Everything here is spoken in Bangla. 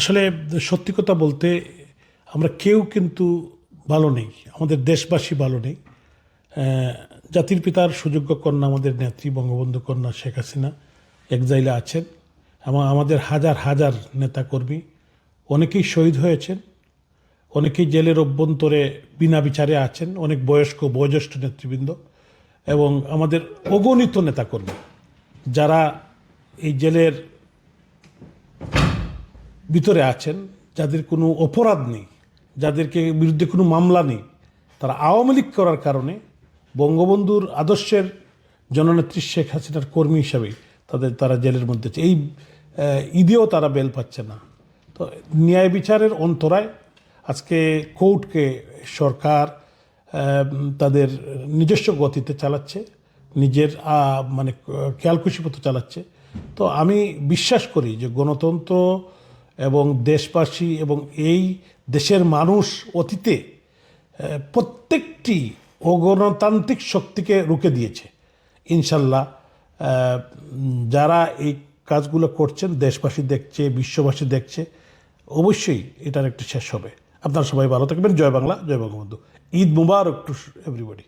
আসলে সত্যি কথা বলতে আমরা কেউ কিন্তু ভালো নেই, আমাদের দেশবাসী ভালো নেই। জাতির পিতার সুযোগ্য কন্যা আমাদের নেত্রী বঙ্গবন্ধু কন্যা শেখ হাসিনা এক্সাইলে আছেন এবং আমাদের হাজার হাজার নেতাকর্মী অনেকেই শহীদ হয়েছেন, অনেকেই জেলের অভ্যন্তরে বিনা বিচারে আছেন, অনেক বয়োজ্যেষ্ঠ নেতৃবৃন্দ এবং আমাদের অগণিত নেতাকর্মী যারা এই জেলের ভিতরে আছেন, যাদের কোনো অপরাধ নেই, যাদেরকে বিরুদ্ধে কোনো মামলা নেই, তারা আওয়ামী লীগ করার কারণে বঙ্গবন্ধুর আদর্শের জননেত্রী শেখ হাসিনার কর্মী হিসাবে তারা জেলের মধ্যে আছে। এই ঈদেও তারা বেল পাচ্ছে না। তো ন্যায় বিচারের অন্তরায় আজকে কোর্টকে সরকার তাদের নিজস্ব গতিতে চালাচ্ছে, নিজের মানে খেয়ালখুশি মতো চালাচ্ছে। তো আমি বিশ্বাস করি যে গণতন্ত্র এবং দেশবাসী এবং এই দেশের মানুষ অতীতে প্রত্যেকটি অগণতান্ত্রিক শক্তিকে রুখে দিয়েছে। ইনশাল্লাহ যারা এই কাজগুলো করছেন দেশবাসী দেখছে, বিশ্ববাসী দেখছে, অবশ্যই এটার একটা শেষ হবে। আপনারা সবাই ভালো থাকবেন। জয় বাংলা, জয় বঙ্গবন্ধু। ঈদ মুবারক টু এভরিবডি।